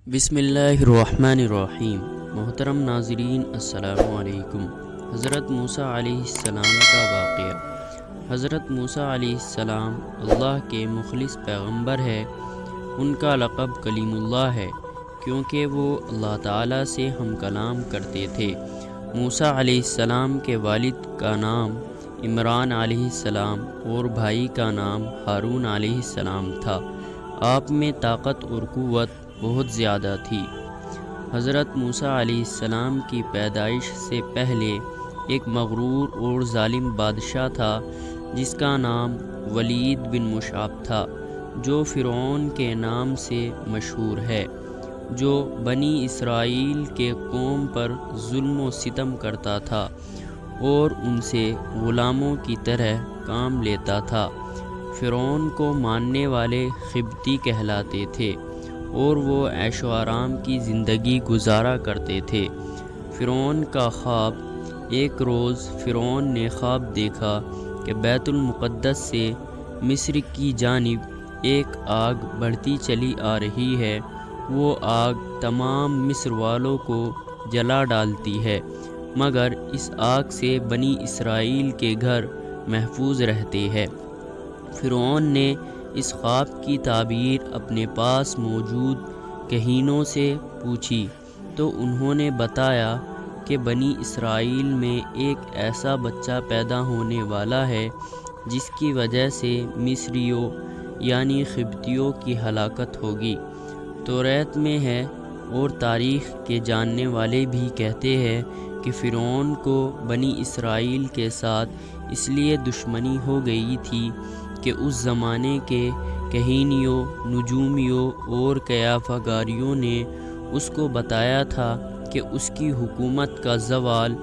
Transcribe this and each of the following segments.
بسم اللہ الرحمن الرحیم۔ محترم ناظرین السلام علیکم۔ حضرت موسیٰ علیہ السلام کا واقعہ۔ حضرت موسیٰ علیہ السلام اللہ کے مخلص پیغمبر ہے۔ ان کا لقب کلیم اللہ ہے کیونکہ وہ اللہ تعالیٰ سے ہم کلام کرتے تھے۔ موسیٰ علیہ السلام کے والد کا نام عمران علیہ السلام اور بھائی کا نام ہارون علیہ السلام تھا۔ آپ میں طاقت اور قوت بہت زیادہ تھی۔ حضرت موسیٰ علیہ السلام کی پیدائش سے پہلے ایک مغرور اور ظالم بادشاہ تھا جس کا نام ولید بن مشعب تھا، جو فرعون کے نام سے مشہور ہے، جو بنی اسرائیل کے قوم پر ظلم و ستم کرتا تھا اور ان سے غلاموں کی طرح کام لیتا تھا۔ فرعون کو ماننے والے قبطی کہلاتے تھے اور وہ عیش و آرام کی زندگی گزارا کرتے تھے۔ فرعون کا خواب۔ ایک روز فرعون نے خواب دیکھا کہ بیت المقدس سے مصر کی جانب ایک آگ بڑھتی چلی آ رہی ہے۔ وہ آگ تمام مصر والوں کو جلا ڈالتی ہے، مگر اس آگ سے بنی اسرائیل کے گھر محفوظ رہتے ہیں۔ فرعون نے اس خواب کی تعبیر اپنے پاس موجود کہینوں سے پوچھی تو انہوں نے بتایا کہ بنی اسرائیل میں ایک ایسا بچہ پیدا ہونے والا ہے جس کی وجہ سے مصریوں یعنی قبطیوں کی ہلاکت ہوگی۔ توریت میں ہے اور تاریخ کے جاننے والے بھی کہتے ہیں کہ فرعون کو بنی اسرائیل کے ساتھ اس لیے دشمنی ہو گئی تھی کہ اس زمانے کے کہینیوں، نجومیوں اور قیافہ گاریوں نے اس کو بتایا تھا کہ اس کی حکومت کا زوال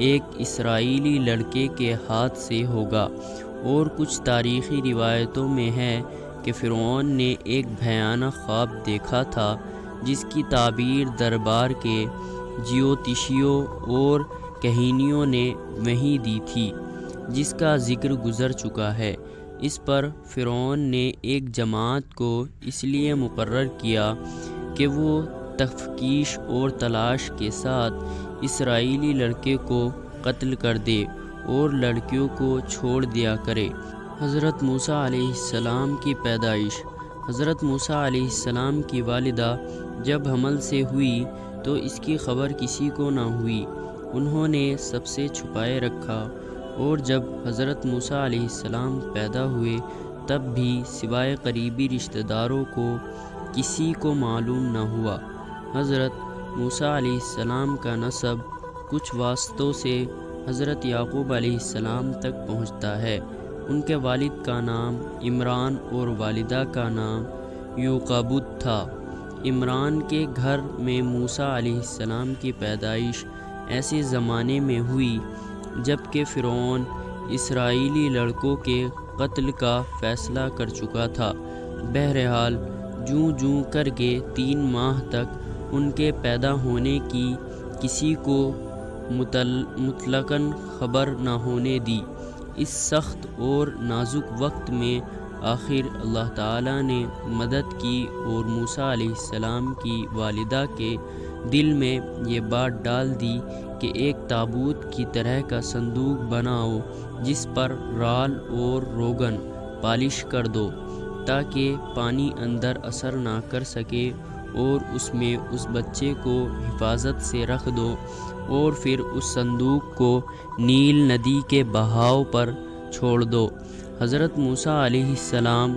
ایک اسرائیلی لڑکے کے ہاتھ سے ہوگا، اور کچھ تاریخی روایتوں میں ہے کہ فرعون نے ایک بھیانک خواب دیکھا تھا جس کی تعبیر دربار کے جیوتشیوں اور کہینیوں نے وہیں دی تھی، جس کا ذکر گزر چکا ہے۔ اس پر فرعون نے ایک جماعت کو اس لیے مقرر کیا کہ وہ تفتیش اور تلاش کے ساتھ اسرائیلی لڑکے کو قتل کر دے اور لڑکیوں کو چھوڑ دیا کرے۔ حضرت موسیٰ علیہ السلام کی پیدائش۔ حضرت موسیٰ علیہ السلام کی والدہ جب حمل سے ہوئی تو اس کی خبر کسی کو نہ ہوئی۔ انہوں نے سب سے چھپائے رکھا، اور جب حضرت موسیٰ علیہ السلام پیدا ہوئے تب بھی سوائے قریبی رشتہ داروں کو کسی کو معلوم نہ ہوا۔ حضرت موسیٰ علیہ السلام کا نسب کچھ واسطوں سے حضرت یعقوب علیہ السلام تک پہنچتا ہے۔ ان کے والد کا نام عمران اور والدہ کا نام یوقبت تھا۔ عمران کے گھر میں موسیٰ علیہ السلام کی پیدائش ایسے زمانے میں ہوئی جب کہ فرعون اسرائیلی لڑکوں کے قتل کا فیصلہ کر چکا تھا۔ بہرحال جوں جوں کر کے 3 ماہ تک ان کے پیدا ہونے کی کسی کو مطلقاً خبر نہ ہونے دی۔ اس سخت اور نازک وقت میں آخر اللہ تعالیٰ نے مدد کی اور موسیٰ علیہ السلام کی والدہ کے دل میں یہ بات ڈال دی کہ ایک تابوت کی طرح کا صندوق بناؤ جس پر رال اور روغن پالش کر دو تاکہ پانی اندر اثر نہ کر سکے، اور اس میں اس بچے کو حفاظت سے رکھ دو، اور پھر اس صندوق کو نیل ندی کے بہاؤ پر چھوڑ دو۔ حضرت موسیٰ علیہ السلام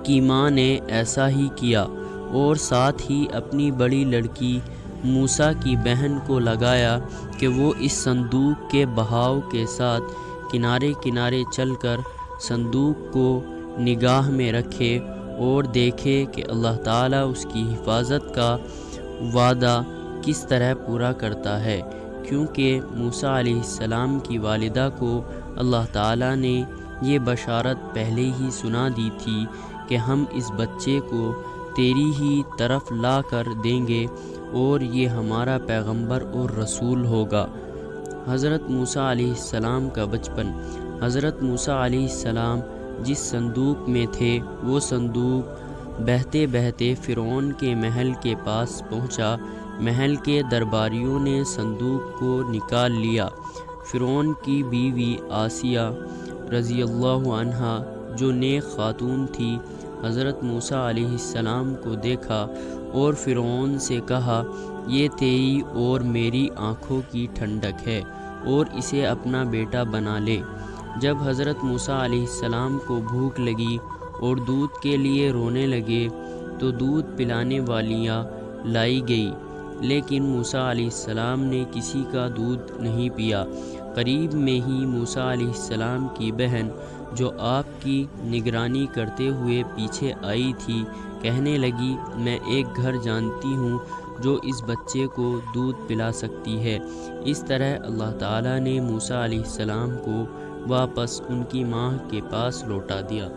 کی ماں نے ایسا ہی کیا اور ساتھ ہی اپنی بڑی لڑکی موسیٰ کی بہن کو لگایا کہ وہ اس صندوق کے بہاؤ کے ساتھ کنارے کنارے چل کر صندوق کو نگاہ میں رکھے اور دیکھے کہ اللہ تعالیٰ اس کی حفاظت کا وعدہ کس طرح پورا کرتا ہے، کیونکہ موسیٰ علیہ السلام کی والدہ کو اللہ تعالیٰ نے یہ بشارت پہلے ہی سنا دی تھی کہ ہم اس بچے کو تیری ہی طرف لا کر دیں گے اور یہ ہمارا پیغمبر اور رسول ہوگا۔ حضرت موسیٰ علیہ السلام کا بچپن۔ حضرت موسیٰ علیہ السلام جس صندوق میں تھے وہ صندوق بہتے بہتے فرعون کے محل کے پاس پہنچا۔ محل کے درباریوں نے صندوق کو نکال لیا۔ فرعون کی بیوی آسیہ رضی اللہ عنہا جو نیک خاتون تھی، حضرت موسیٰ علیہ السلام کو دیکھا اور فرعون سے کہا، یہ تیری اور میری آنکھوں کی ٹھنڈک ہے اور اسے اپنا بیٹا بنا لے۔ جب حضرت موسیٰ علیہ السلام کو بھوک لگی اور دودھ کے لیے رونے لگے تو دودھ پلانے والیاں لائی گئی، لیکن موسیٰ علیہ السلام نے کسی کا دودھ نہیں پیا۔ قریب میں ہی موسیٰ علیہ السلام کی بہن جو آپ کی نگرانی کرتے ہوئے پیچھے آئی تھی کہنے لگی، میں ایک گھر جانتی ہوں جو اس بچے کو دودھ پلا سکتی ہے۔ اس طرح اللہ تعالیٰ نے موسیٰ علیہ السلام کو واپس ان کی ماں کے پاس لوٹا دیا۔